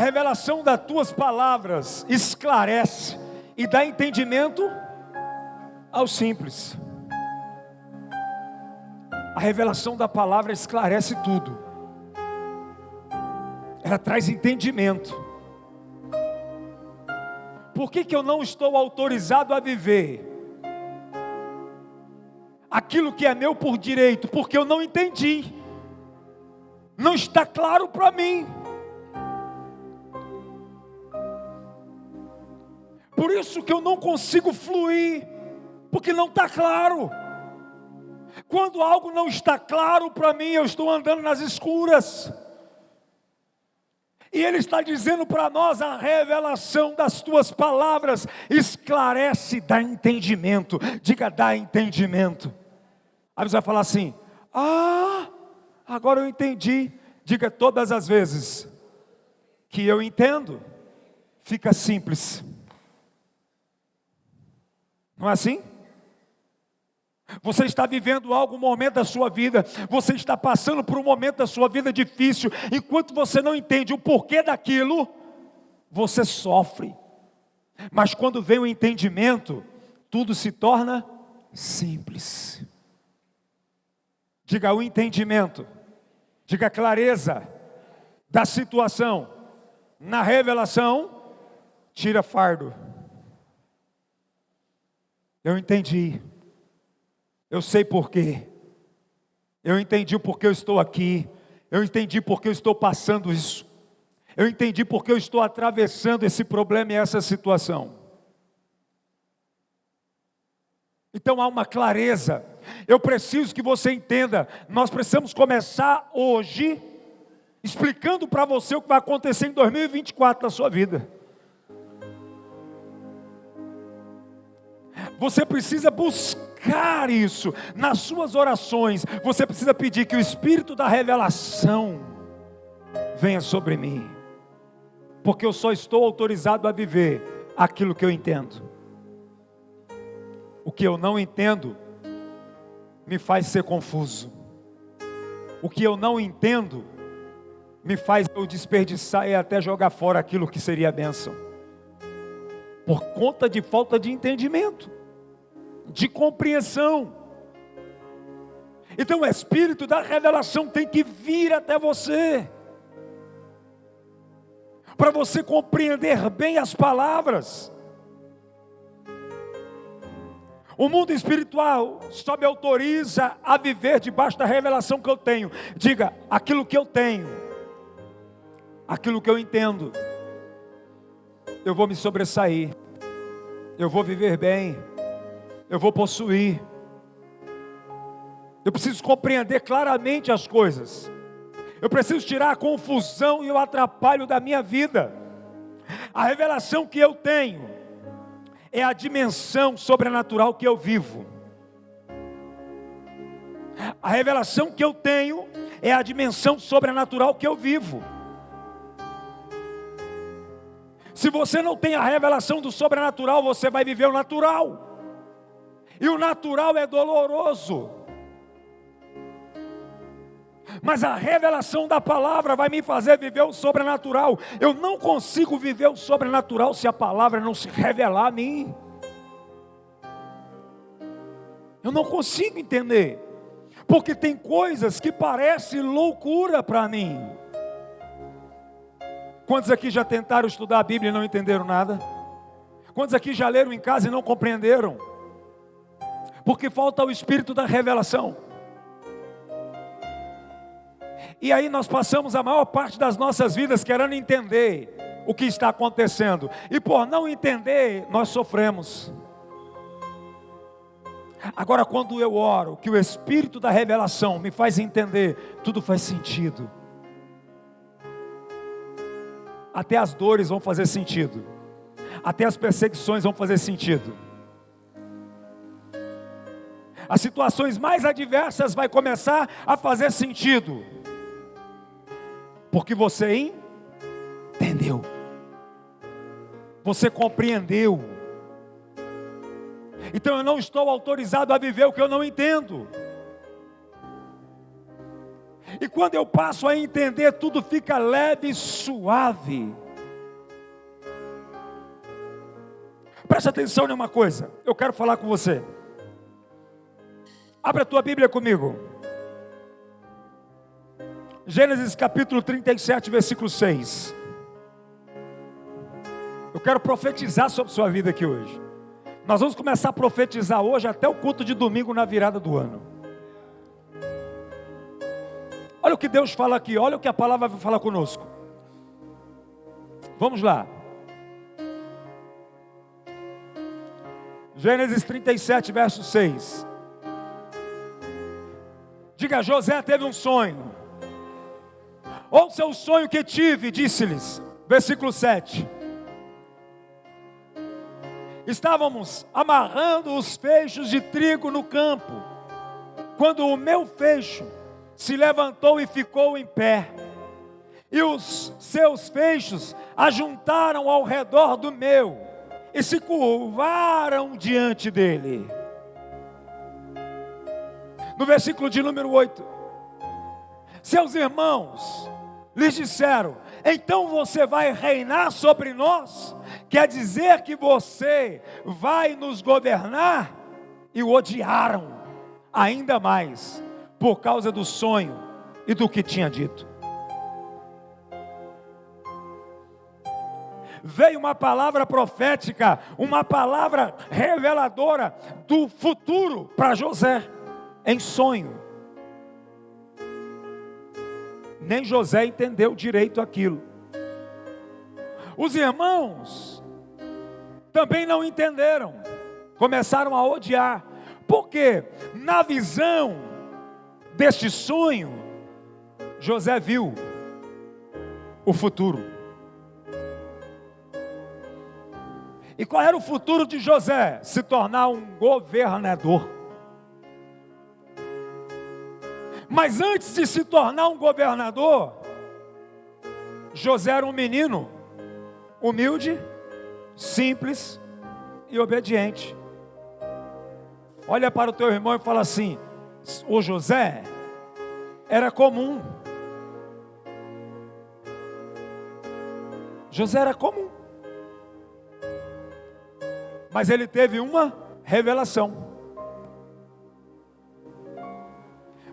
revelação das tuas palavras esclarece e dá entendimento aos simples. A revelação da palavra esclarece tudo. Ela traz entendimento. Por que eu não estou autorizado a viver aquilo que é meu por direito? Porque eu não entendi. Não está claro para mim. Por isso que eu não consigo fluir, porque não está claro. Quando algo não está claro para mim, eu estou andando nas escuras. E Ele está dizendo para nós: a revelação das tuas palavras esclarece, dá entendimento. Diga, dá entendimento. Aí você vai falar assim: agora eu entendi. Diga, todas as vezes que eu entendo, fica simples. Não é assim? Você está vivendo algum momento da sua vida, você está passando por um momento da sua vida difícil, enquanto você não entende o porquê daquilo, você sofre. Mas quando vem o entendimento, tudo se torna simples. Diga, o entendimento, diga, clareza da situação, na revelação, tira fardo. Eu entendi. Eu sei porquê. Eu entendi o porquê eu estou aqui. Eu entendi porque eu estou passando isso. Eu entendi porque eu estou atravessando esse problema e essa situação. Então há uma clareza. Eu preciso que você entenda. Nós precisamos começar hoje explicando para você o que vai acontecer em 2024 na sua vida. Você precisa buscar isso nas suas orações. Você precisa pedir que o Espírito da revelação venha sobre mim, porque eu só estou autorizado a viver aquilo que eu entendo. O que eu não entendo me faz ser confuso. O que eu não entendo me faz eu desperdiçar e até jogar fora aquilo que seria bênção, por conta de falta de entendimento, de compreensão. Então o Espírito da revelação tem que vir até você, para você compreender bem as palavras. O mundo espiritual só me autoriza a viver debaixo da revelação que eu tenho. Diga, aquilo que eu tenho, aquilo que eu entendo, eu vou me sobressair, eu vou viver bem, eu vou possuir. Eu preciso compreender claramente as coisas. Eu preciso tirar a confusão e o atrapalho da minha vida. A revelação que eu tenho é a dimensão sobrenatural que eu vivo. A revelação que eu tenho é a dimensão sobrenatural que eu vivo. Se você não tem a revelação do sobrenatural, você vai viver o natural. E o natural é doloroso. Mas a revelação da palavra vai me fazer viver o sobrenatural. Eu não consigo viver o sobrenatural se a palavra não se revelar a mim. Eu não consigo entender. Porque tem coisas que parecem loucura para mim. Quantos aqui já tentaram estudar a Bíblia e não entenderam nada? Quantos aqui já leram em casa e não compreenderam? Porque falta o Espírito da revelação. E aí nós passamos a maior parte das nossas vidas querendo entender o que está acontecendo. E por não entender, nós sofremos. Agora quando eu oro, que o Espírito da revelação me faz entender, tudo faz sentido. Até as dores vão fazer sentido. Até as perseguições vão fazer sentido. As situações mais adversas vai começar a fazer sentido. Porque você entendeu. Você compreendeu. Então eu não estou autorizado a viver o que eu não entendo. E quando eu passo a entender, tudo fica leve e suave. Presta atenção em uma coisa, eu quero falar com você. Abre a tua Bíblia comigo. Gênesis capítulo 37, versículo 6. Eu quero profetizar sobre sua vida aqui hoje. Nós vamos começar a profetizar hoje até o culto de domingo na virada do ano. Olha o que Deus fala aqui, olha o que a palavra vai falar conosco. Vamos lá. Gênesis 37, verso 6. Diga: José teve um sonho. Ouça o sonho que tive, disse-lhes. Versículo 7. Estávamos amarrando os feixes de trigo no campo, quando o meu feixe se levantou e ficou em pé, e os seus feixes ajuntaram ao redor do meu, e se curvaram diante dele. No versículo de número 8, seus irmãos lhes disseram: então você vai reinar sobre nós? Quer dizer que você vai nos governar? E o odiaram ainda mais, por causa do sonho e do que tinha dito. Veio uma palavra profética, uma palavra reveladora do futuro para José, em sonho. Nem José entendeu direito aquilo. Os irmãos também não entenderam, começaram a odiar, porque na visão deste sonho, José viu o futuro. E qual era o futuro de José? Se tornar um governador. Mas antes de se tornar um governador, José era um menino humilde, simples e obediente. Olha para o teu irmão e fala assim: o José era comum. José era comum. Mas ele teve uma revelação.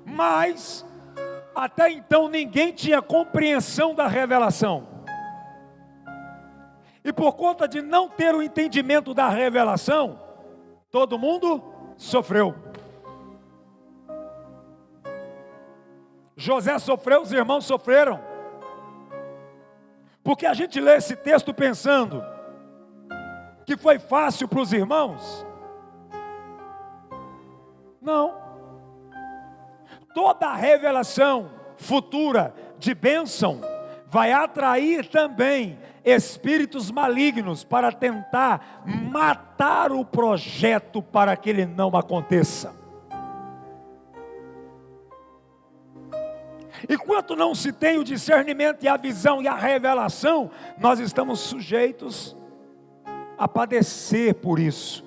Mas até então ninguém tinha compreensão da revelação. E por conta de não ter o entendimento da revelação, todo mundo sofreu. José sofreu, os irmãos sofreram. Porque a gente lê esse texto pensando que foi fácil para os irmãos. Não. Toda a revelação futura de bênção vai atrair também espíritos malignos para tentar matar o projeto para que ele não aconteça. Enquanto não se tem o discernimento e a visão e a revelação, nós estamos sujeitos a padecer por isso.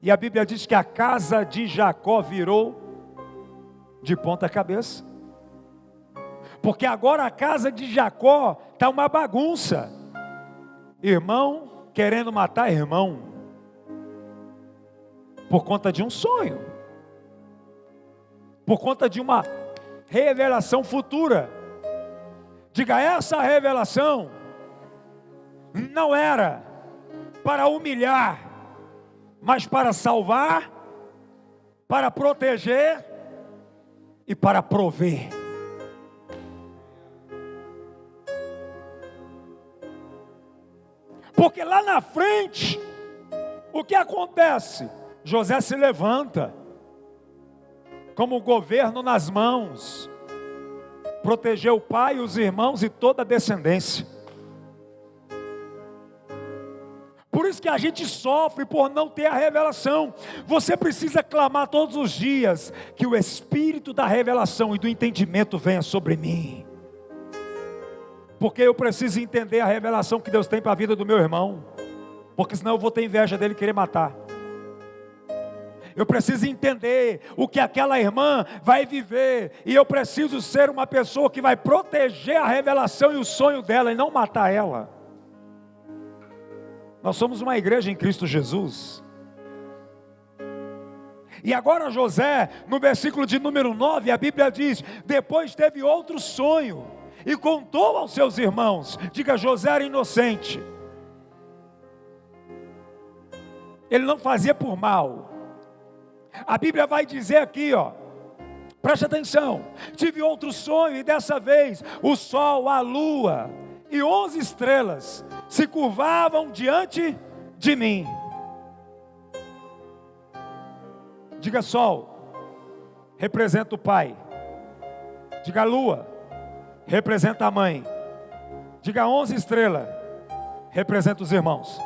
E a Bíblia diz que a casa de Jacó virou de ponta cabeça, porque agora a casa de Jacó está uma bagunça. Irmão querendo matar irmão, por conta de um sonho, por conta de uma revelação futura. Diga: essa revelação não era para humilhar, mas para salvar, para proteger e para prover. Porque lá na frente, o que acontece? José se levanta, como o governo nas mãos, protegeu o pai, os irmãos e toda a descendência. Por isso que a gente sofre por não ter a revelação. Você precisa clamar todos os dias que o Espírito da revelação e do entendimento venha sobre mim. Porque eu preciso entender a revelação que Deus tem para a vida do meu irmão. Porque senão eu vou ter inveja dele e querer matar. Eu preciso entender o que aquela irmã vai viver. E eu preciso ser uma pessoa que vai proteger a revelação e o sonho dela e não matar ela. Nós somos uma igreja em Cristo Jesus. E agora José, no versículo de número 9, a Bíblia diz: depois teve outro sonho, e contou aos seus irmãos. Diga, José era inocente. Ele não fazia por mal. A Bíblia vai dizer aqui, ó, preste atenção: tive outro sonho, e dessa vez o sol, a lua e 11 estrelas se curvavam diante de mim. Diga, sol, representa o pai. Diga, lua, representa a mãe. Diga, 11 estrelas, representa os irmãos.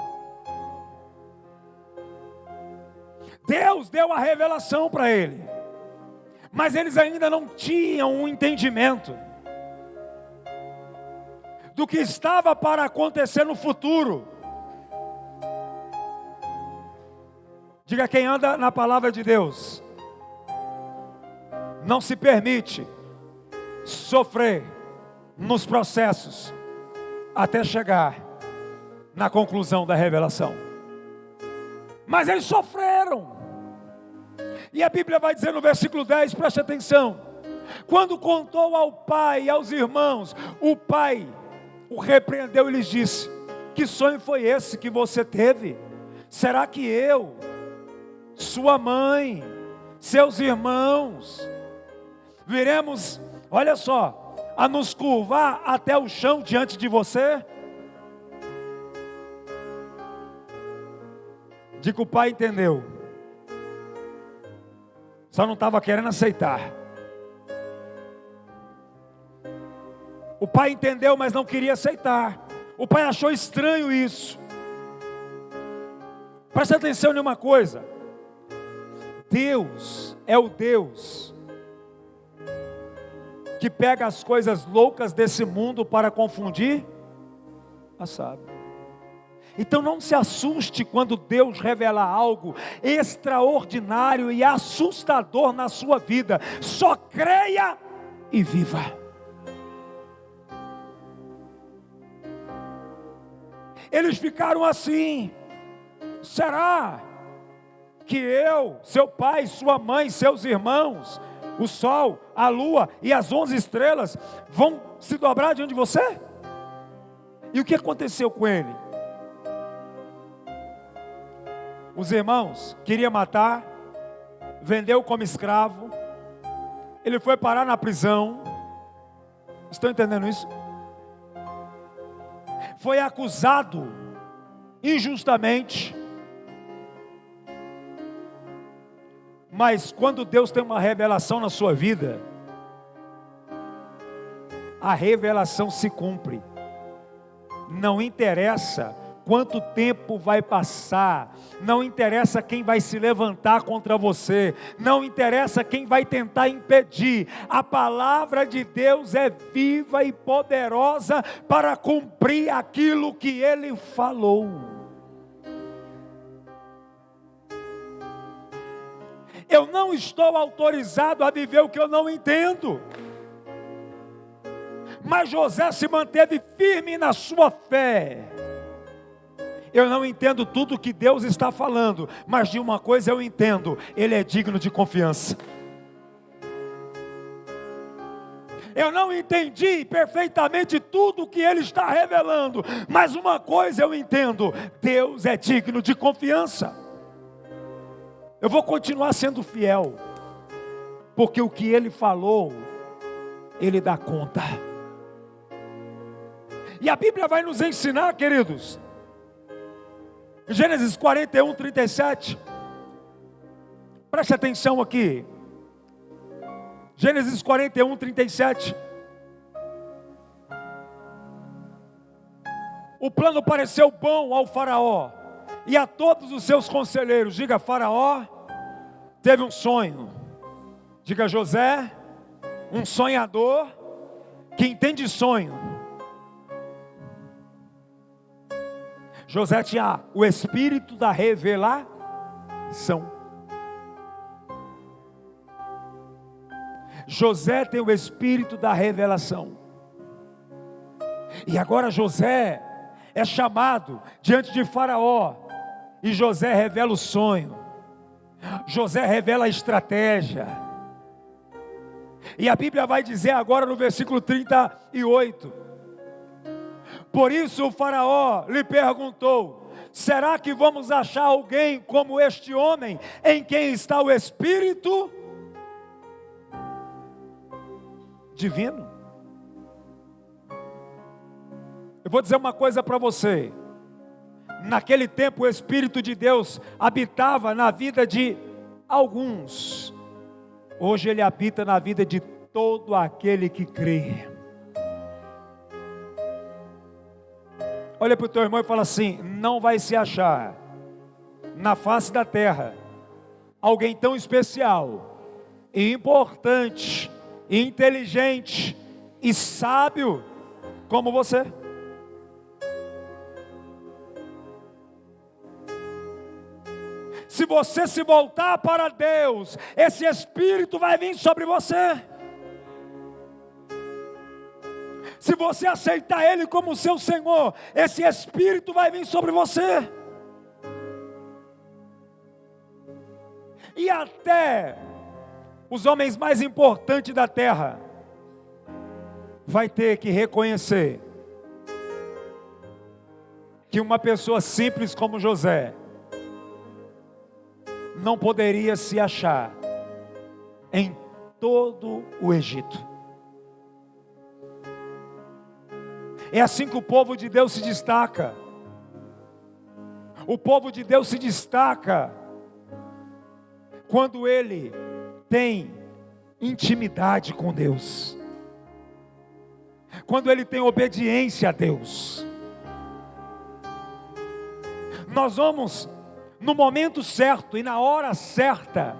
Deus deu a revelação para ele, mas eles ainda não tinham um entendimento do que estava para acontecer no futuro. Diga, quem anda na palavra de Deus não se permite sofrer nos processos até chegar na conclusão da revelação. Mas eles sofreram. E a Bíblia vai dizer no versículo 10, preste atenção: quando contou ao pai e aos irmãos, o pai o repreendeu e lhes disse: que sonho foi esse que você teve? Será que eu, sua mãe, seus irmãos, viremos, olha só, a nos curvar até o chão diante de você? Diga que o pai entendeu, só não estava querendo aceitar. O pai entendeu, mas não queria aceitar. O pai achou estranho isso. Presta atenção em uma coisa: Deus é o Deus que pega as coisas loucas desse mundo para confundir a sábia. Então não se assuste quando Deus revela algo extraordinário e assustador na sua vida. Só creia e viva. Eles ficaram assim: será que eu, seu pai, sua mãe, seus irmãos, o sol, a lua e as 11 estrelas vão se dobrar diante de você? E o que aconteceu com ele? Os irmãos queriam matar, vendeu como escravo, ele foi parar na prisão. Estão entendendo isso? Foi acusado injustamente. Mas quando Deus tem uma revelação na sua vida, a revelação se cumpre. Não interessa quanto tempo vai passar, não interessa quem vai se levantar contra você, não interessa quem vai tentar impedir. A palavra de Deus é viva e poderosa para cumprir aquilo que Ele falou. Eu não estou autorizado a viver o que eu não entendo. Mas José se manteve firme na sua fé. Eu não entendo tudo que Deus está falando, mas de uma coisa eu entendo: Ele é digno de confiança. Eu não entendi perfeitamente tudo que Ele está revelando, mas uma coisa eu entendo: Deus é digno de confiança. Eu vou continuar sendo fiel, porque o que Ele falou, Ele dá conta. E a Bíblia vai nos ensinar, queridos, Gênesis 41, 37. Preste atenção aqui. Gênesis 41, 37. O plano pareceu bom ao faraó e a todos os seus conselheiros. Diga, faraó teve um sonho. Diga, José, um sonhador que entende sonho. José tinha o espírito da revelação. José tem o espírito da revelação. E agora José é chamado diante de Faraó, e José revela o sonho, José revela a estratégia, e a Bíblia vai dizer agora no versículo 38, por isso o Faraó lhe perguntou: será que vamos achar alguém como este homem, em quem está o Espírito divino? Eu vou dizer uma coisa para você. Naquele tempo o Espírito de Deus habitava na vida de alguns. Hoje ele habita na vida de todo aquele que crê. Olha para o teu irmão e fala assim: não vai se achar na face da terra alguém tão especial, e importante, e inteligente e sábio como você. Se você se voltar para Deus, esse Espírito vai vir sobre você. Se você aceitar Ele como seu Senhor, esse Espírito vai vir sobre você. E até os homens mais importantes da terra vai ter que reconhecer que uma pessoa simples como José não poderia se achar em todo o Egito. É assim que o povo de Deus se destaca. O povo de Deus se destaca quando ele tem intimidade com Deus, quando ele tem obediência a Deus. Nós vamos no momento certo e na hora certa,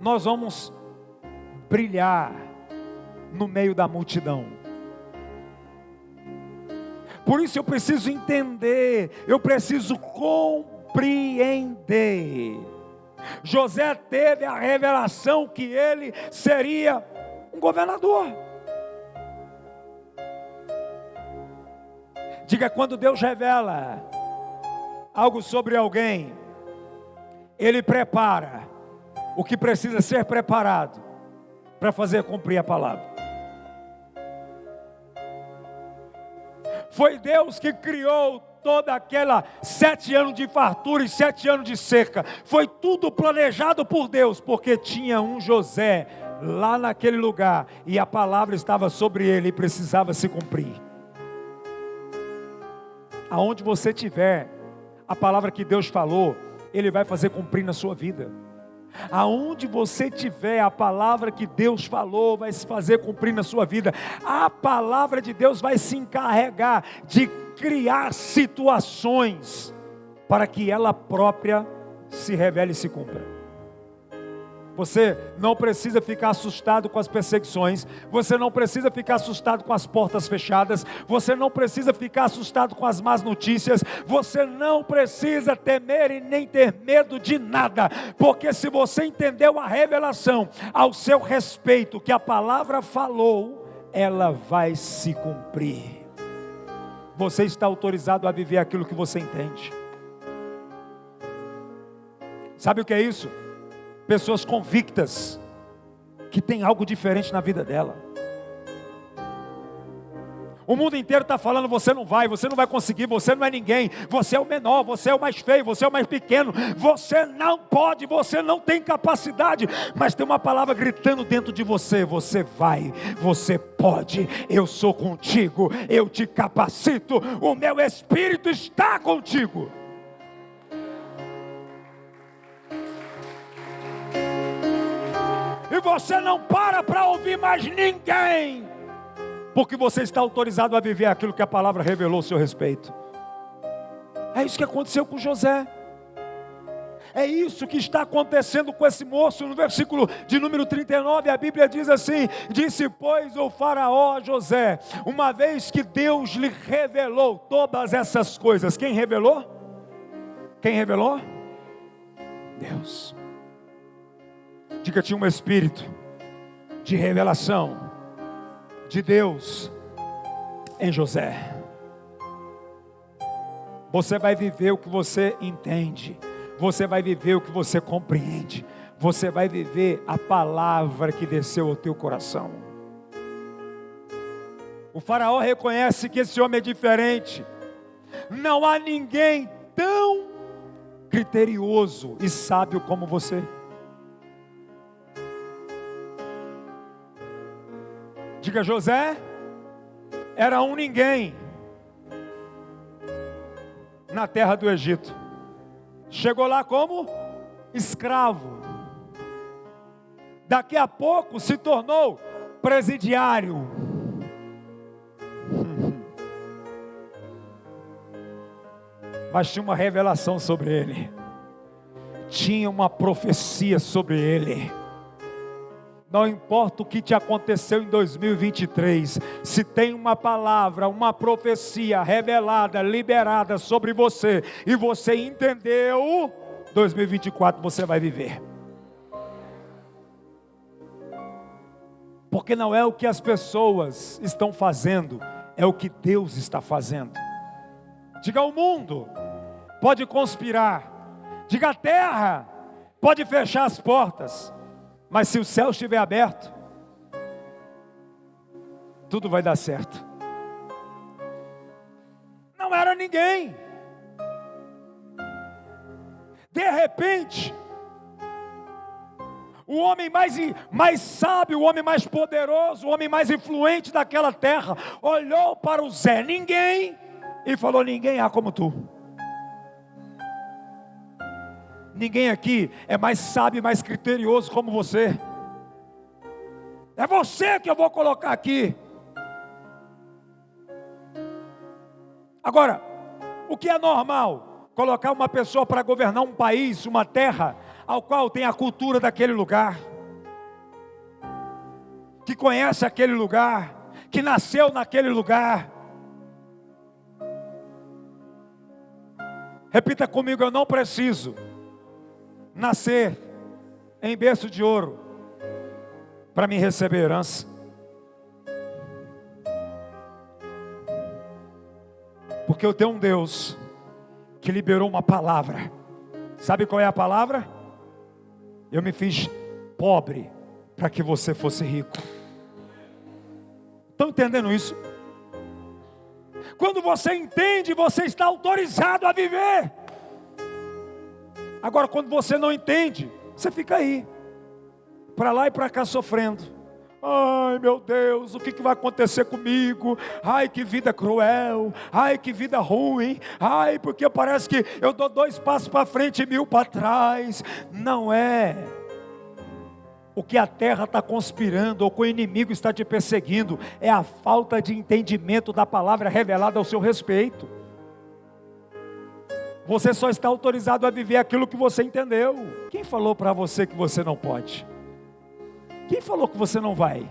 nós vamos brilhar no meio da multidão. Por isso eu preciso entender, eu preciso compreender. José teve a revelação que ele seria um governador. Diga, quando Deus revela algo sobre alguém, Ele prepara o que precisa ser preparado para fazer cumprir a palavra. Foi Deus que criou toda aquela 7 anos de fartura e 7 anos de seca. Foi tudo planejado por Deus, porque tinha um José lá naquele lugar, e a palavra estava sobre ele e precisava se cumprir. Aonde você estiver, a palavra que Deus falou, Ele vai fazer cumprir na sua vida. Aonde você estiver, a palavra que Deus falou vai se fazer cumprir na sua vida. A palavra de Deus vai se encarregar de criar situações para que ela própria se revele e se cumpra. Você não precisa ficar assustado com as perseguições, você não precisa ficar assustado com as portas fechadas, você não precisa ficar assustado com as más notícias, você não precisa temer e nem ter medo de nada, porque se você entendeu a revelação ao seu respeito que a palavra falou, ela vai se cumprir. Você está autorizado a viver aquilo que você entende. Sabe o que é isso? Pessoas convictas, que tem algo diferente na vida dela. O mundo inteiro está falando: você não vai conseguir, você não é ninguém, você é o menor, você é o mais feio, você é o mais pequeno, você não pode, você não tem capacidade. Mas tem uma palavra gritando dentro de você: você vai, você pode, eu sou contigo, eu te capacito, o meu Espírito está contigo. E você não para ouvir mais ninguém, porque você está autorizado a viver aquilo que a palavra revelou a seu respeito. É isso que aconteceu com José. É isso que está acontecendo com esse moço. No versículo de número 39, a Bíblia diz assim: disse pois o faraó a José, uma vez que Deus lhe revelou todas essas coisas. Quem revelou? Quem revelou? Deus. Diga, tinha um espírito de revelação de Deus em José. Você vai viver o que você entende. Você vai viver o que você compreende. Você vai viver a palavra que desceu ao teu coração. O faraó reconhece que esse homem é diferente. Não há ninguém tão criterioso e sábio como você. Diga: José era um ninguém na terra do Egito. Chegou lá como escravo. Daqui a pouco se tornou presidiário. Mas tinha uma revelação sobre ele. Tinha uma profecia sobre ele. Não importa o que te aconteceu em 2023, se tem uma palavra, uma profecia revelada, liberada sobre você, e você entendeu, 2024 você vai viver. Porque não é o que as pessoas estão fazendo, é o que Deus está fazendo. Diga: o mundo pode conspirar. Diga: a terra pode fechar as portas. Mas se o céu estiver aberto, tudo vai dar certo. Não era ninguém. De repente, o homem mais sábio, o homem mais poderoso, o homem mais influente daquela terra, olhou para o Zé Ninguém e falou: ninguém há como tu. Ninguém aqui é mais sábio e mais criterioso como você. É você que eu vou colocar aqui. Agora, o que é normal? Colocar uma pessoa para governar um país, uma terra, ao qual tem a cultura daquele lugar, que conhece aquele lugar, que nasceu naquele lugar. Repita comigo: eu não preciso nascer em berço de ouro para me receber herança. Porque eu tenho um Deus que liberou uma palavra. Sabe qual é a palavra? Eu me fiz pobre para que você fosse rico. Estão entendendo isso? Quando você entende, você está autorizado a viver. Agora, quando você não entende, você fica aí, para lá e para cá sofrendo. Ai meu Deus, o que vai acontecer comigo? Ai, que vida cruel. Ai, que vida ruim. Ai, porque parece que eu dou 2 passos para frente e 1000 para trás. Não é o que a terra está conspirando, ou que o inimigo está te perseguindo. É a falta de entendimento da palavra revelada ao seu respeito. Você só está autorizado a viver aquilo que você entendeu. Quem falou para você que você não pode? Quem falou que você não vai?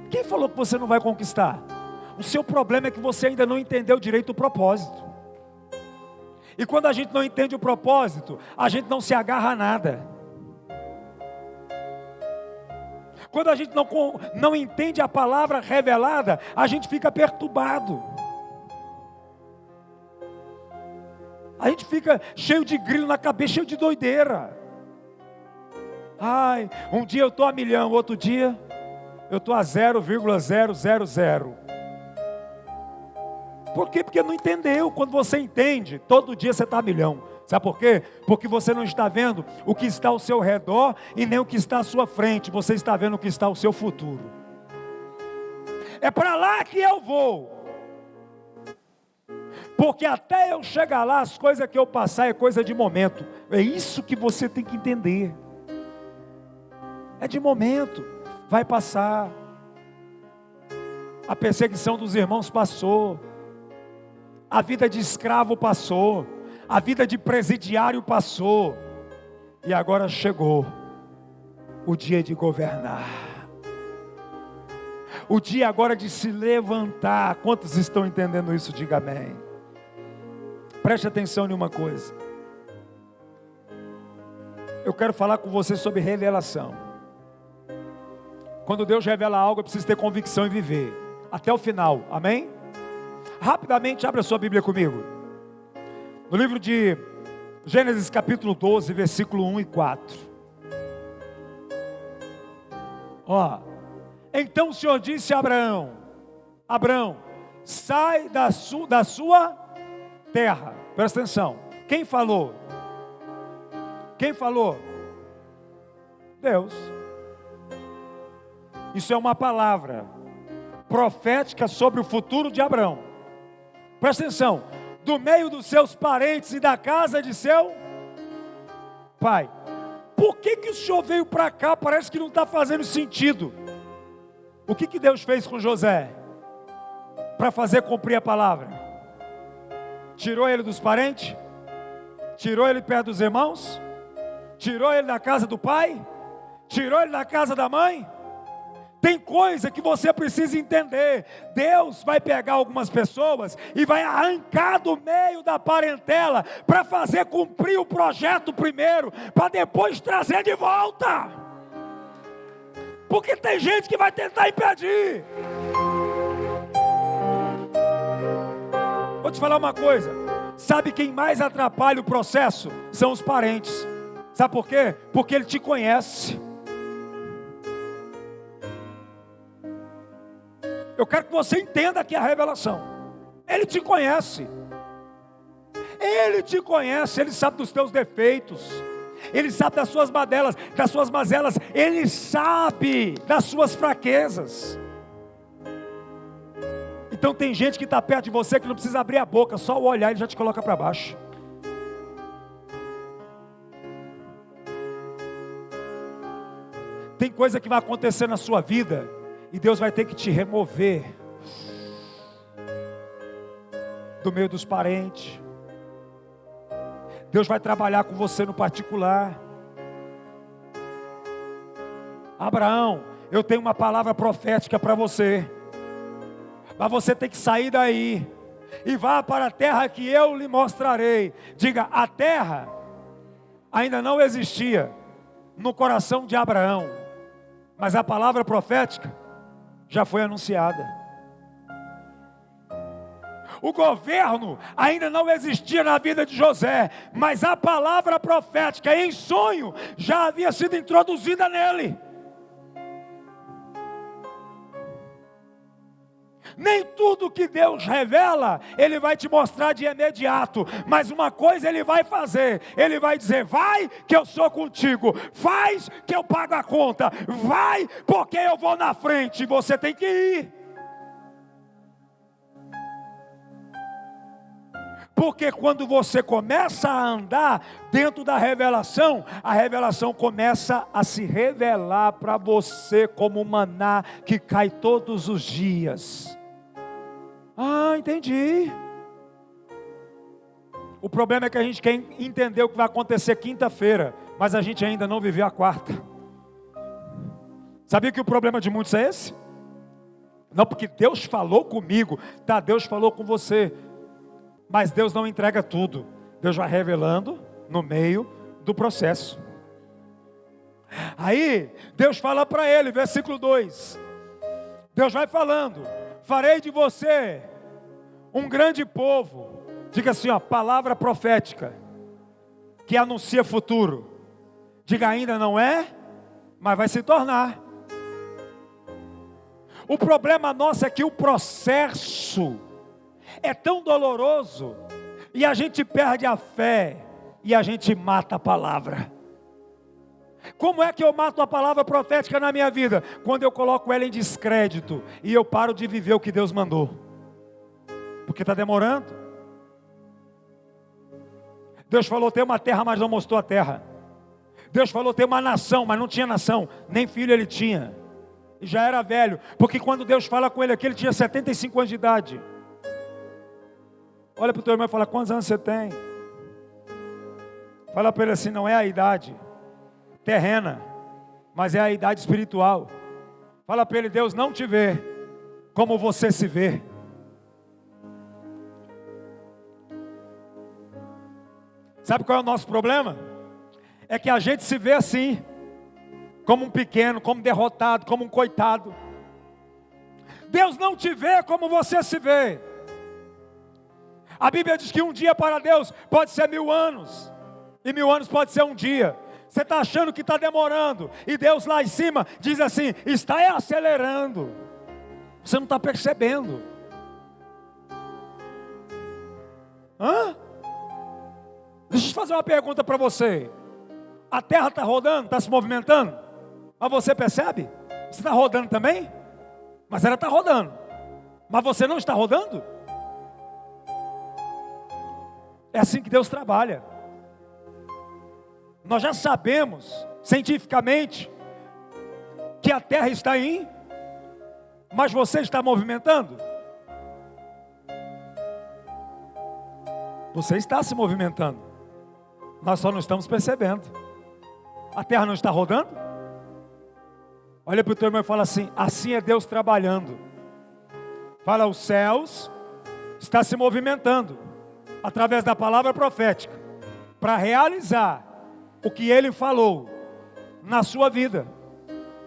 Quem falou que você não vai conquistar? O seu problema é que você ainda não entendeu direito o propósito. E quando a gente não entende o propósito, a gente não se agarra a nada. Quando a gente não entende a palavra revelada, a gente fica perturbado. A gente fica cheio de grilo na cabeça, cheio de doideira. Ai, um dia eu estou a 1.000.000, outro dia eu estou a 0,000. Por quê? Porque não entendeu. Quando você entende, todo dia você está a 1.000.000. Sabe por quê? Porque você não está vendo o que está ao seu redor e nem o que está à sua frente. Você está vendo o que está ao seu futuro. É para lá que eu vou. Porque até eu chegar lá, as coisas que eu passar é coisa de momento. É isso que você tem que entender. É de momento, vai passar. A perseguição dos irmãos passou. A vida de escravo passou. A vida de presidiário passou. E agora chegou o dia de governar. O dia agora de se levantar. Quantos estão entendendo isso? Diga amém. Preste atenção em uma coisa. Eu quero falar com você sobre revelação. Quando Deus revela algo, eu preciso ter convicção e viver até o final, amém? Rapidamente, abra sua Bíblia comigo. No livro de Gênesis capítulo 12, versículo 1 e 4. Então o Senhor disse a Abraão: Abraão, sai da sua terra. Presta atenção. Quem falou? Quem falou? Deus. Isso é uma palavra profética sobre o futuro de Abraão. Presta atenção. Do meio dos seus parentes e da casa de seu pai. Por que o Senhor veio para cá? Parece que não está fazendo sentido. O que Deus fez com José? Para fazer cumprir a palavra? Tirou ele dos parentes? Tirou ele perto dos irmãos? Tirou ele da casa do pai? Tirou ele da casa da mãe? Tem coisa que você precisa entender. Deus vai pegar algumas pessoas e vai arrancar do meio da parentela para fazer cumprir o projeto primeiro, para depois trazer de volta. Porque tem gente que vai tentar impedir. Vou te falar uma coisa. Sabe quem mais atrapalha o processo? São os parentes. Sabe por quê? Porque ele te conhece. Eu quero que você entenda aqui a revelação. Ele te conhece. Ele te conhece. Ele sabe dos teus defeitos. Ele sabe das suas mazelas. Ele sabe das suas fraquezas. Então tem gente que está perto de você que não precisa abrir a boca, só o olhar ele já te coloca para baixo. Tem coisa que vai acontecer na sua vida e Deus vai ter que te remover do meio dos parentes. Deus vai trabalhar com você no particular. Abraão, eu tenho uma palavra profética para você. Mas você tem que sair daí e vá para a terra que eu lhe mostrarei. Diga, a terra ainda não existia no coração de Abraão, mas a palavra profética já foi anunciada. O governo ainda não existia na vida de José, mas a palavra profética em sonho já havia sido introduzida nele. Nem tudo que Deus revela, Ele vai te mostrar de imediato. Mas uma coisa Ele vai fazer. Ele vai dizer, vai que eu sou contigo. Faz que eu pago a conta. Vai porque eu vou na frente. Você tem que ir. Porque quando você começa a andar dentro da revelação, a revelação começa a se revelar para você como um maná que cai todos os dias. Ah, entendi. O problema é que a gente quer entender o que vai acontecer quinta-feira, mas a gente ainda não viveu a quarta. Sabia que o problema de muitos é esse? Não, porque Deus falou comigo, tá, Deus falou com você, mas Deus não entrega tudo. Deus vai revelando no meio do processo. Aí, Deus fala para ele, versículo 2. Deus vai falando, farei de você um grande povo. Diga assim, palavra profética, que anuncia futuro. Diga, ainda não é, mas vai se tornar. O problema nosso é que o processo é tão doloroso, e a gente perde a fé, e a gente mata a palavra. Como é que eu mato a palavra profética na minha vida? Quando eu coloco ela em descrédito, e eu paro de viver o que Deus mandou. Porque está demorando. Deus falou ter uma terra, mas não mostrou a terra. Deus falou ter uma nação, mas não tinha nação, nem filho ele tinha, e já era velho, porque quando Deus fala com ele aqui, ele tinha 75 anos de idade. Olha para o teu irmão e fala, quantos anos você tem? Fala para ele assim, não é a idade terrena, mas é a idade espiritual. Fala para ele, Deus não te vê como você se vê. Sabe qual é o nosso problema? É que a gente se vê assim, como um pequeno, como derrotado, como um coitado. Deus não te vê como você se vê. A Bíblia diz que um dia para Deus pode ser 1000 anos, e 1000 anos pode ser um dia. Você está achando que está demorando, e Deus lá em cima diz assim: está acelerando. Você não está percebendo. Deixa eu te fazer uma pergunta para você. A terra está rodando, está se movimentando, mas você percebe? Você está rodando também? Mas ela está rodando, mas você não está rodando? É assim que Deus trabalha. Nós já sabemos, cientificamente, que a terra está em, mas você está movimentando? Você está se movimentando, nós só não estamos percebendo. A terra não está rodando? Olha para o teu irmão e fala assim: assim é Deus trabalhando. Fala, os céus está se movimentando através da palavra profética para realizar o que Ele falou na sua vida.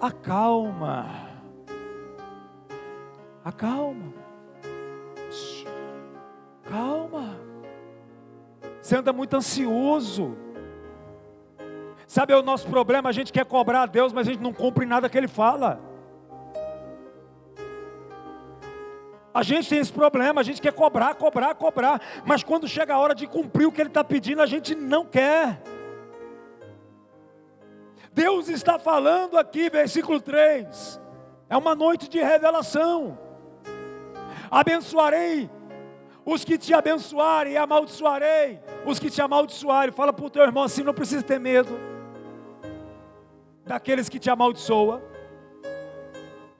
Acalma. Acalma. Calma. Você anda muito ansioso. Sabe o nosso problema? A gente quer cobrar a Deus, mas a gente não cumpre nada que Ele fala. A gente tem esse problema, a gente quer cobrar, mas quando chega a hora de cumprir o que Ele está pedindo, a gente não quer. Deus está falando aqui, versículo 3, é uma noite de revelação. Abençoarei os que te abençoarem, e amaldiçoarei os que te amaldiçoarem. Fala para o teu irmão assim: não precisa ter medo daqueles que te amaldiçoam.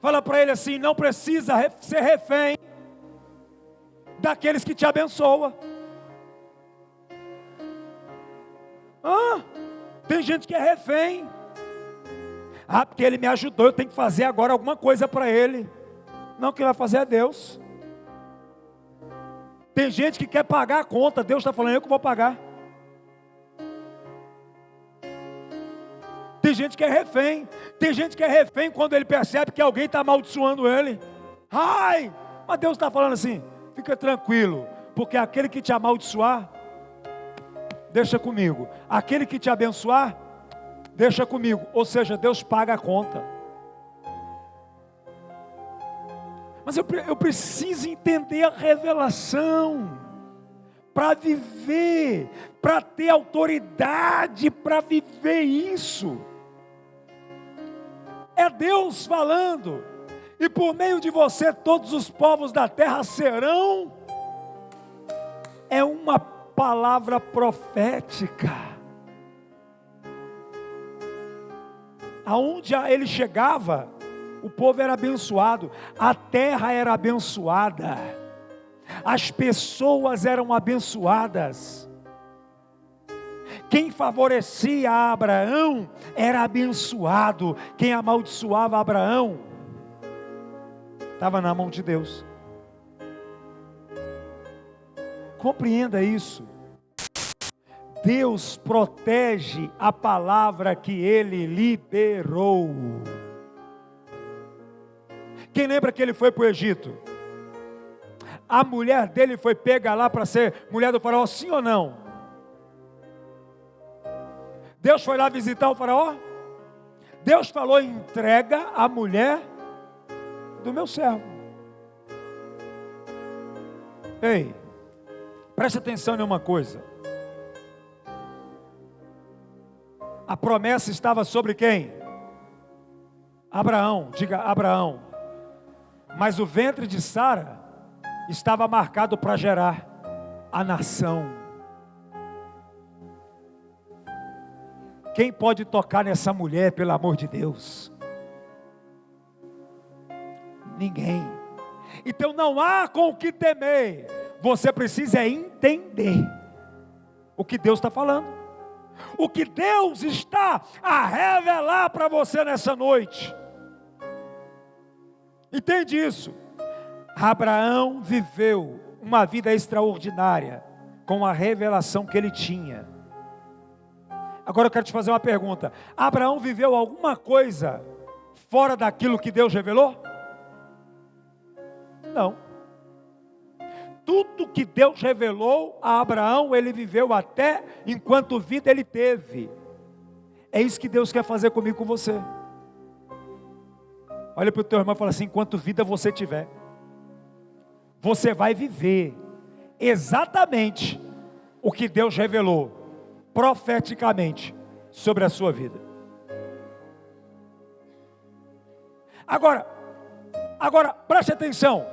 Fala para ele assim: não precisa ser refém daqueles que te abençoam. Tem gente que é refém. Porque ele me ajudou, eu tenho que fazer agora alguma coisa para ele. Não, quem vai fazer é Deus. Tem gente que quer pagar a conta, Deus está falando: eu que vou pagar. Tem gente que é refém. Tem gente que é refém quando ele percebe que alguém está amaldiçoando ele. Mas Deus está falando assim: fica tranquilo, porque aquele que te amaldiçoar, deixa comigo. Aquele que te abençoar, deixa comigo. Ou seja, Deus paga a conta. Mas eu preciso entender a revelação para viver, para ter autoridade para viver isso. É Deus falando: e por meio de você todos os povos da terra serão. É uma palavra profética. Aonde ele chegava, o povo era abençoado, a terra era abençoada, as pessoas eram abençoadas. Quem favorecia Abraão era abençoado. Quem amaldiçoava Abraão estava na mão de Deus. Compreenda isso. Deus protege a palavra que Ele liberou. Quem lembra que ele foi para o Egito? A mulher dele foi pega lá para ser mulher do faraó, sim ou não? Deus foi lá visitar o faraó? Deus falou: entrega a mulher do meu servo. Ei, preste atenção em uma coisa. A promessa estava sobre quem? Abraão, diga Abraão. Mas o ventre de Sara estava marcado para gerar a nação. Quem pode tocar nessa mulher, pelo amor de Deus? Ninguém. Então não há com o que temer. Você precisa entender o que Deus está falando, o que Deus está a revelar para você nessa noite. Entende isso? Abraão viveu uma vida extraordinária com a revelação que ele tinha. Agora eu quero te fazer uma pergunta: Abraão viveu alguma coisa fora daquilo que Deus revelou? Não. Tudo que Deus revelou a Abraão, ele viveu até enquanto vida ele teve. É isso que Deus quer fazer comigo, com você. Olha para o teu irmão e fala assim: enquanto vida você tiver, você vai viver exatamente o que Deus revelou profeticamente sobre a sua vida. Agora preste atenção.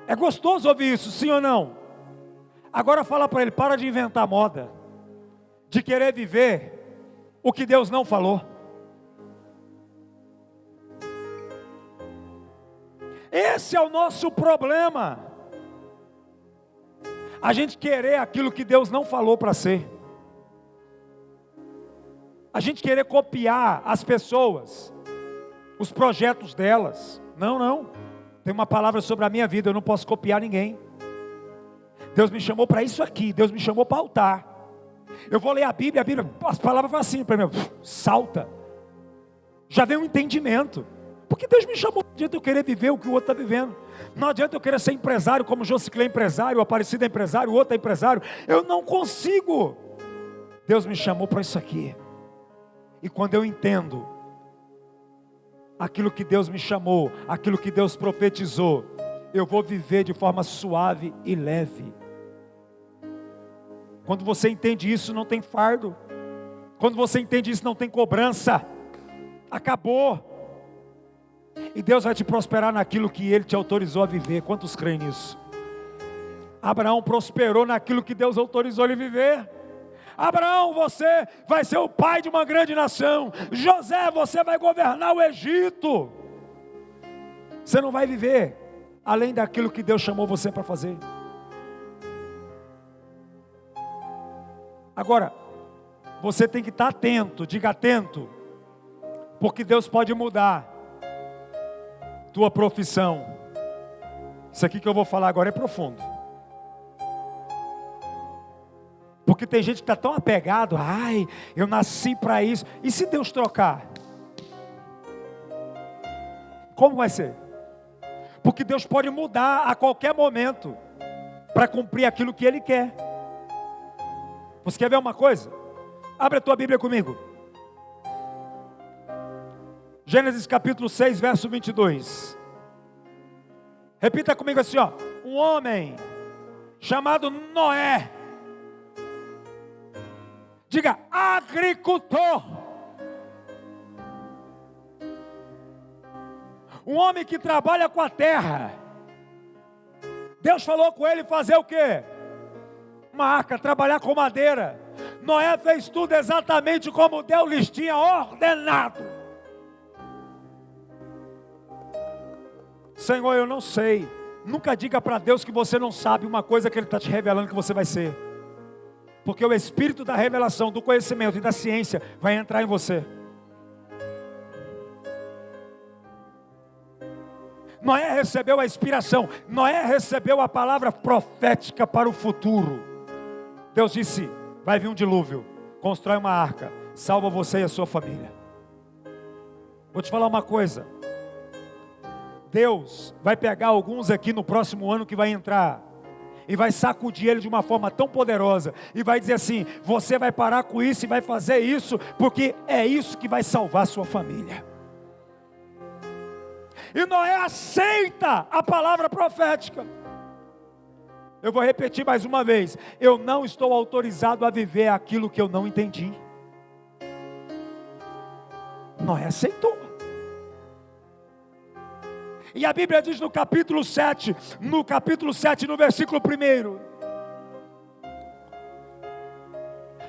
É gostoso ouvir isso, sim ou não? Agora fala para ele: para de inventar moda, de querer viver o que Deus não falou. Esse é o nosso problema. A gente querer aquilo que Deus não falou para ser. A gente querer copiar as pessoas, os projetos delas. Não. Tem uma palavra sobre a minha vida, eu não posso copiar ninguém. Deus me chamou para isso aqui, Deus me chamou para altar. Eu vou ler a Bíblia, as palavras vão assim para mim, salta. Já vem um entendimento. Porque Deus me chamou. Não adianta eu querer viver o que o outro está vivendo. Não adianta eu querer ser empresário, como o Josiclé é empresário, o Aparecido é empresário, o outro é empresário. Eu não consigo. Deus me chamou para isso aqui. E quando eu entendo aquilo que Deus me chamou, aquilo que Deus profetizou, eu vou viver de forma suave e leve. Quando você entende isso, não tem fardo. Quando você entende isso, não tem cobrança. Acabou. E Deus vai te prosperar naquilo que Ele te autorizou a viver. Quantos creem nisso? Abraão prosperou naquilo que Deus autorizou ele viver. Abraão, você vai ser o pai de uma grande nação. José, você vai governar o Egito. Você não vai viver além daquilo que Deus chamou você para fazer. Agora, você tem que estar atento, diga atento, porque Deus pode mudar tua profissão. Isso aqui que eu vou falar agora é profundo. Porque tem gente que está tão apegado, ai, eu nasci para isso. E se Deus trocar? Como vai ser? Porque Deus pode mudar a qualquer momento para cumprir aquilo que Ele quer. Você quer ver uma coisa? Abre a tua Bíblia comigo. Gênesis capítulo 6, verso 22. Repita comigo assim, ó. Um homem chamado Noé. Diga, agricultor. Um homem que trabalha com a terra. Deus falou com ele fazer o quê? Uma arca, trabalhar com madeira. Noé fez tudo exatamente como Deus lhes tinha ordenado. Senhor, eu não sei. Nunca diga para Deus que você não sabe uma coisa que Ele está te revelando que você vai ser. Porque o Espírito da revelação, do conhecimento e da ciência vai entrar em você. Noé recebeu a inspiração. Noé recebeu a palavra profética para o futuro. Deus disse, vai vir um dilúvio. Constrói uma arca. Salva você e a sua família. Vou te falar uma coisa. Deus vai pegar alguns aqui no próximo ano que vai entrar e vai sacudir ele de uma forma tão poderosa e vai dizer assim, você vai parar com isso e vai fazer isso, porque é isso que vai salvar a sua família. E Noé aceita a palavra profética. Eu vou repetir mais uma vez, eu não estou autorizado a viver aquilo que eu não entendi. Noé aceitou. E a Bíblia diz no capítulo 7, no versículo 1.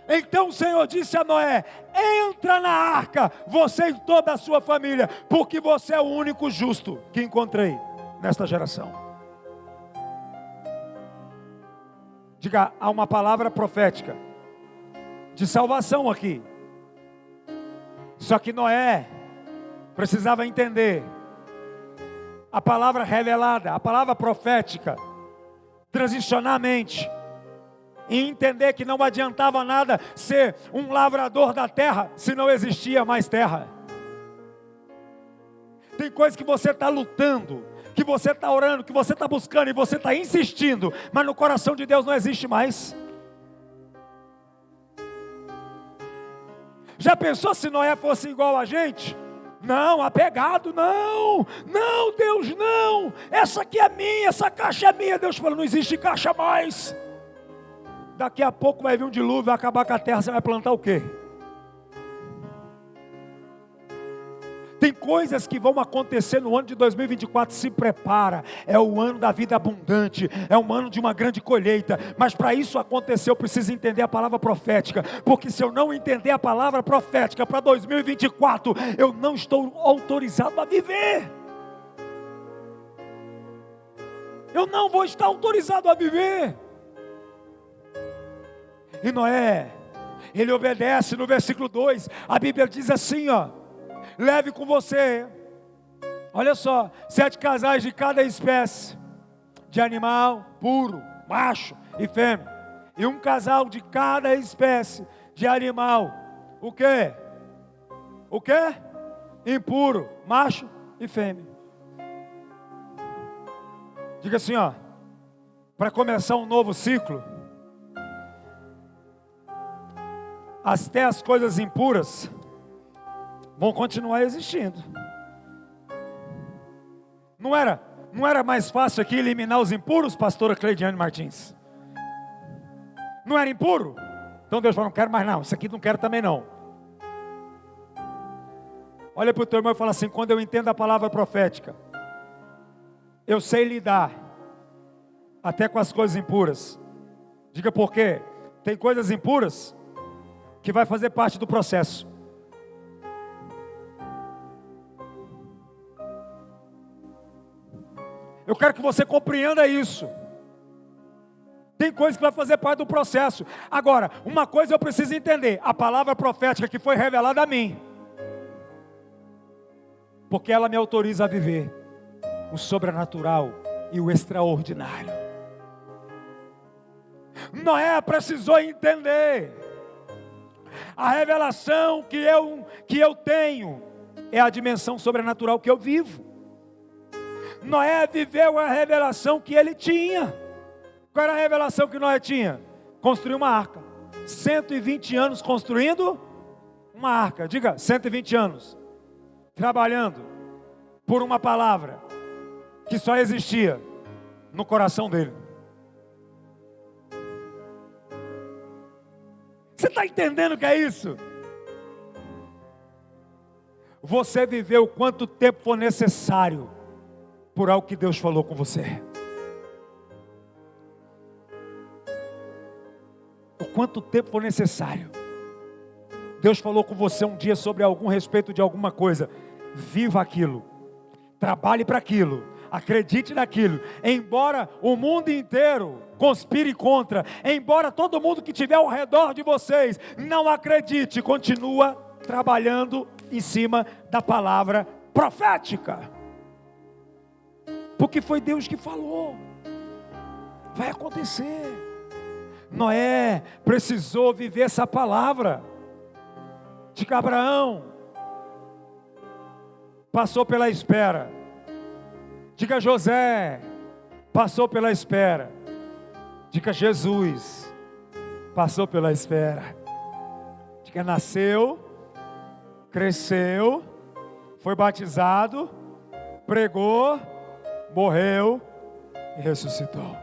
Então o Senhor disse a Noé, entra na arca, você e toda a sua família, porque você é o único justo que encontrei nesta geração. Diga, há uma palavra profética de salvação aqui. Só que Noé precisava entender a palavra revelada, a palavra profética, transicionar a mente e entender que não adiantava nada ser um lavrador da terra se não existia mais terra. Tem coisa que você está lutando, que você está orando, que você está buscando e você está insistindo, mas no coração de Deus não existe mais? Já pensou se Noé fosse igual a gente? Não, apegado, não, Deus, não, essa aqui é minha, essa caixa é minha. Deus falou, não existe caixa mais. Daqui a pouco vai vir um dilúvio, vai acabar com a terra, você vai plantar o quê? Tem coisas que vão acontecer no ano de 2024, se prepara, é o ano da vida abundante, é um ano de uma grande colheita, mas para isso acontecer eu preciso entender a palavra profética, porque se eu não entender a palavra profética para 2024, eu não estou autorizado a viver, eu não vou estar autorizado a viver. E Noé, ele obedece. No versículo 2, a Bíblia diz assim, leve com você, olha só, 7 casais de cada espécie de animal puro, macho e fêmea, e um casal de cada espécie de animal, o quê? Impuro, macho e fêmea. Diga assim, para começar um novo ciclo, até as coisas impuras vão continuar existindo. Não era mais fácil aqui eliminar os impuros, pastora Cleidiane Martins? Não era impuro? Então Deus falou, não quero mais não, isso aqui não quero também não. Olha para o teu irmão e fala assim, quando eu entendo a palavra profética, eu sei lidar até com as coisas impuras. Diga por quê? Tem coisas impuras que vai fazer parte do processo. Eu quero que você compreenda isso. Tem coisa que vai fazer parte do processo. Agora, uma coisa eu preciso entender: a palavra profética que foi revelada a mim, porque ela me autoriza a viver o sobrenatural e o extraordinário. Noé precisou entender: a revelação que eu tenho é a dimensão sobrenatural que eu vivo. Noé viveu a revelação que ele tinha. Qual era a revelação que Noé tinha? Construir uma arca. 120 anos construindo uma arca. Diga, 120 anos trabalhando por uma palavra que só existia no coração dele. Você está entendendo o que é isso? Você viveu quanto tempo for necessário por algo que Deus falou com você. O quanto tempo for necessário. Deus falou com você um dia sobre algum respeito de alguma coisa. Viva aquilo. Trabalhe para aquilo. Acredite naquilo. Embora o mundo inteiro conspire contra, embora todo mundo que estiver ao redor de vocês não acredite, continua trabalhando em cima da palavra profética. Porque foi Deus que falou. Vai acontecer. Noé precisou viver essa palavra. Diga, Abraão passou pela espera. Diga, José passou pela espera. Diga, Jesus passou pela espera. Diga, nasceu, cresceu, foi batizado, pregou, morreu e ressuscitou.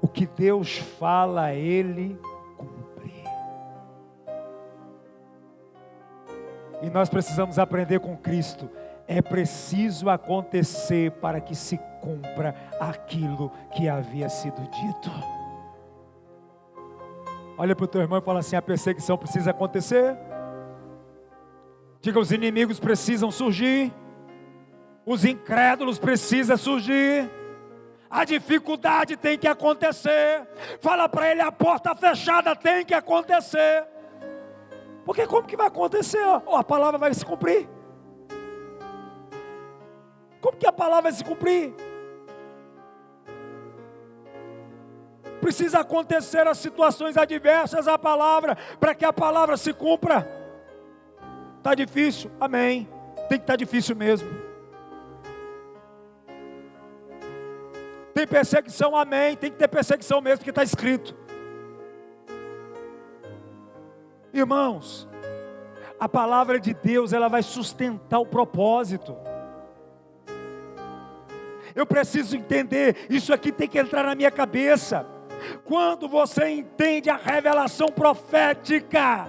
O que Deus fala, Ele cumpre. E nós precisamos aprender com Cristo. É preciso acontecer para que se cumpra aquilo que havia sido dito. Olha para o teu irmão e fala assim: a perseguição precisa acontecer. Diga, os inimigos precisam surgir. Os incrédulos precisam surgir. A dificuldade tem que acontecer. Fala para ele, a porta fechada tem que acontecer. Porque como que vai acontecer? A palavra vai se cumprir. Como que a palavra vai se cumprir? Precisa acontecer as situações adversas à palavra, para que a palavra se cumpra. está difícil, amém, tem que estar difícil mesmo. Tem perseguição, amém, tem que ter perseguição mesmo, porque está escrito. Irmãos, a palavra de Deus, ela vai sustentar o propósito. Eu preciso entender, isso aqui tem que entrar na minha cabeça. Quando você entende a revelação profética,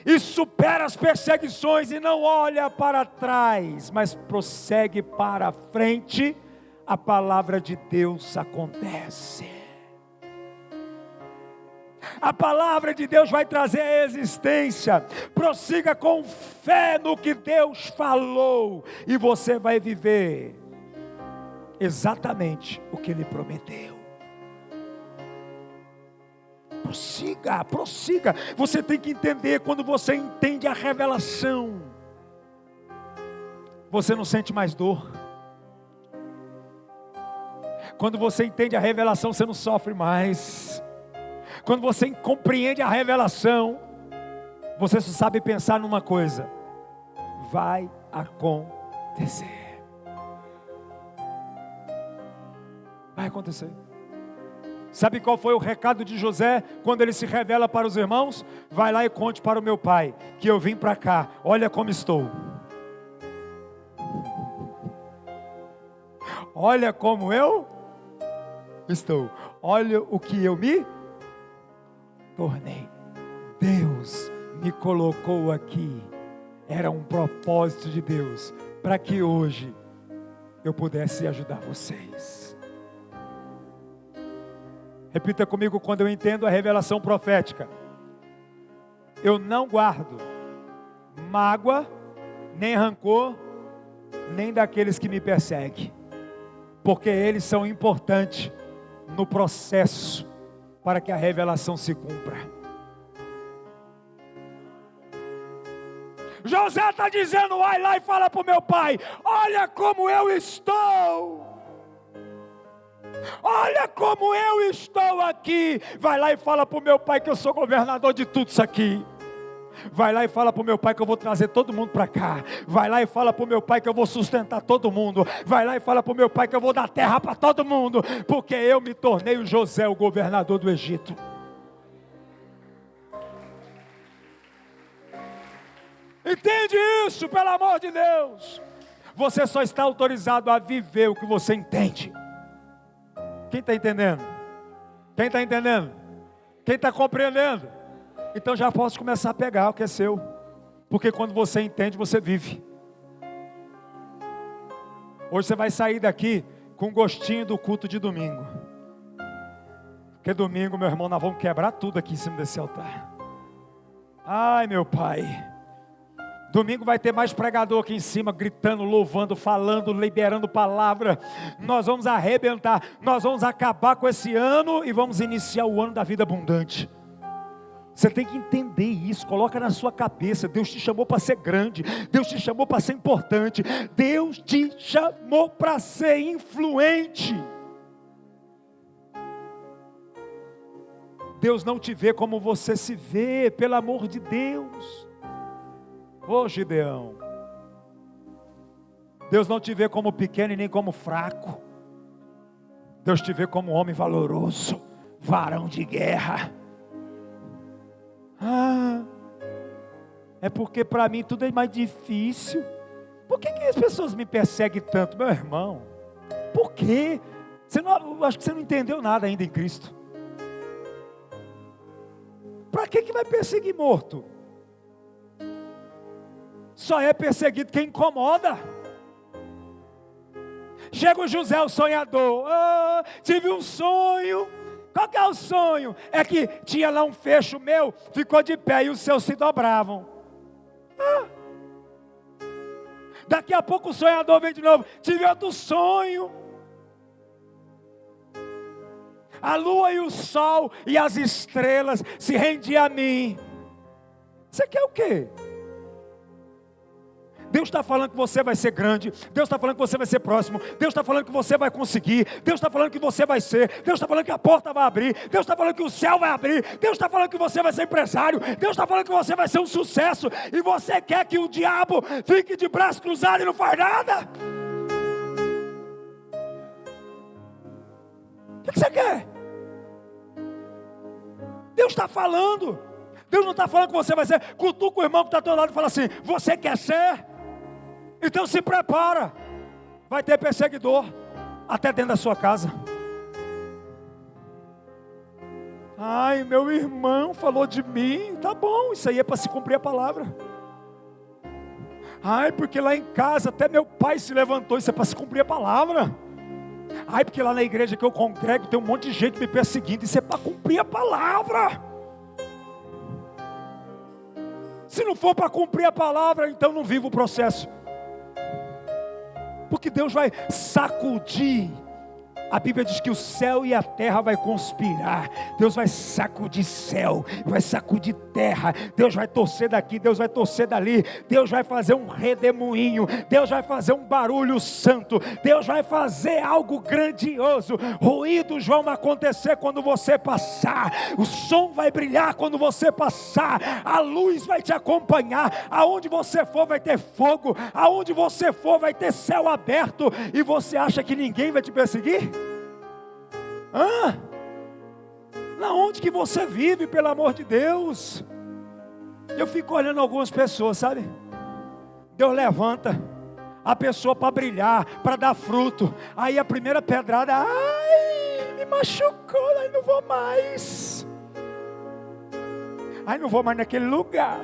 e supera as perseguições, e não olha para trás, mas prossegue para a frente, a palavra de Deus acontece. A palavra de Deus vai trazer a existência. Prossiga com fé no que Deus falou, e você vai viver exatamente o que Ele prometeu. Prossiga, prossiga. Você tem que entender, quando você entende a revelação, você não sente mais dor. Quando você entende a revelação, você não sofre mais. Quando você compreende a revelação, você só sabe pensar numa coisa: vai acontecer. Vai acontecer. Sabe qual foi o recado de José, quando ele se revela para os irmãos? Vai lá e conte para o meu pai, que eu vim para cá, olha como estou. Olha como eu estou. Olha o que eu me tornei. Deus me colocou aqui. Era um propósito de Deus, para que hoje eu pudesse ajudar vocês. Repita comigo: quando eu entendo a revelação profética, eu não guardo mágoa, nem rancor, nem daqueles que me perseguem, porque eles são importantes no processo para que a revelação se cumpra. José está dizendo: vai lá e fala para o meu pai, olha como eu estou. Olha como eu estou aqui. Vai lá e fala para o meu pai que eu sou governador de tudo isso aqui. Vai lá e fala para o meu pai que eu vou trazer todo mundo para cá. Vai lá e fala para o meu pai que eu vou sustentar todo mundo. Vai lá e fala para o meu pai que eu vou dar terra para todo mundo, porque eu me tornei o José, o governador do Egito. Entende isso, pelo amor de Deus? Você só está autorizado a viver o que você entende. Quem está entendendo? Quem está entendendo? Quem está compreendendo? Então já posso começar a pegar o que é seu, porque quando você entende, você vive. Hoje você vai sair daqui com gostinho do culto de domingo, porque domingo, meu irmão, nós vamos quebrar tudo aqui em cima desse altar. Ai, meu pai, domingo vai ter mais pregador aqui em cima, gritando, louvando, falando, liberando palavra. Nós vamos arrebentar, nós vamos acabar com esse ano e vamos iniciar o ano da vida abundante. Você tem que entender isso, coloca na sua cabeça. Deus te chamou para ser grande, Deus te chamou para ser importante, Deus te chamou para ser influente. Deus não te vê como você se vê, pelo amor de Deus. Ô Gideão, Deus não te vê como pequeno e nem como fraco. Deus te vê como homem valoroso, varão de guerra. É porque para mim tudo é mais difícil. Por que as pessoas me perseguem tanto, meu irmão? Por quê? Acho que você não entendeu nada ainda em Cristo. Para que vai perseguir morto? Só é perseguido quem incomoda. Chega o José, o sonhador. Tive um sonho. Qual que é o sonho? É que tinha lá um fecho meu, ficou de pé e os seus se dobravam. Daqui a pouco o sonhador vem de novo. Tive outro sonho. A lua e o sol e as estrelas se rendiam a mim. Você quer o quê? Deus está falando que você vai ser grande, Deus está falando que você vai ser próximo, Deus está falando que você vai conseguir, Deus está falando que você vai ser, Deus está falando que a porta vai abrir, Deus está falando que o céu vai abrir, Deus está falando que você vai ser empresário, Deus está falando que você vai ser um sucesso, e você quer que o diabo fique de braço cruzado e não faz nada? O que você quer? Deus está falando. Deus não está falando que você vai ser. Cutuca o irmão que está ao teu lado e fala assim: você quer ser? Então se prepara. Vai ter perseguidor até dentro da sua casa. Ai, meu irmão falou de mim. Tá bom, isso aí é para se cumprir a palavra. Ai, porque lá em casa até meu pai se levantou. Isso é para se cumprir a palavra. Ai, porque lá na igreja que eu congrego tem um monte de gente me perseguindo. Isso é para cumprir a palavra. Se não for para cumprir a palavra, então não viva o processo. Porque Deus vai sacudir. A Bíblia diz que o céu e a terra vai conspirar. Deus vai sacudir céu, vai sacudir terra. Deus vai torcer daqui, Deus vai torcer dali. Deus vai fazer um redemoinho. Deus vai fazer um barulho santo. Deus vai fazer algo grandioso. Ruídos vão acontecer quando você passar. O som vai brilhar quando você passar. A luz vai te acompanhar. Aonde você for vai ter fogo. Aonde você for vai ter céu aberto. E você acha que ninguém vai te perseguir? Na onde que você vive, pelo amor de Deus? Eu fico olhando algumas pessoas, sabe? Deus levanta a pessoa para brilhar, para dar fruto. Aí a primeira pedrada, ai, me machucou, aí não vou mais. Aí não vou mais naquele lugar.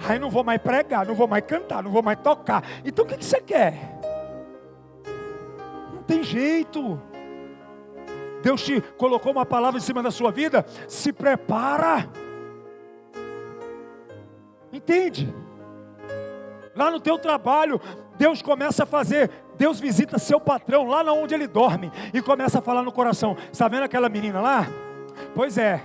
Aí não vou mais pregar, não vou mais cantar, não vou mais tocar. Então o que você quer? Não tem jeito. Deus te colocou uma palavra em cima da sua vida, se prepara. Entende? Lá no teu trabalho, Deus começa a fazer, Deus visita seu patrão lá onde ele dorme e começa a falar no coração: está vendo aquela menina lá? Pois é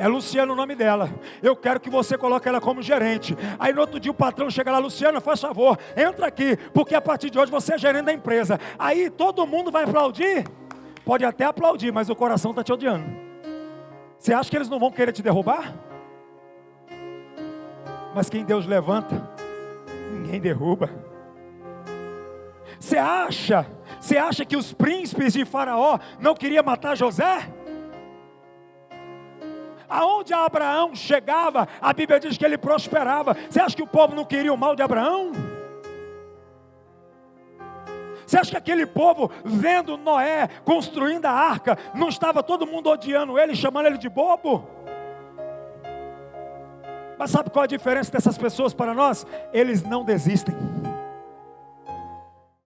Luciana o nome dela, eu quero que você coloque ela como gerente. Aí no outro dia o patrão chega lá: Luciana, faz favor, entra aqui, porque a partir de hoje você é gerente da empresa. Aí todo mundo vai aplaudir? Pode até aplaudir, mas o coração está te odiando. Você acha que eles não vão querer te derrubar? Mas quem Deus levanta, ninguém derruba. Você acha que os príncipes de Faraó não queriam matar José? Aonde Abraão chegava, a Bíblia diz que ele prosperava. Você acha que o povo não queria o mal de Abraão? Você acha que aquele povo, vendo Noé construindo a arca, não estava todo mundo odiando ele, chamando ele de bobo? Mas sabe qual a diferença dessas pessoas para nós? Eles não desistem.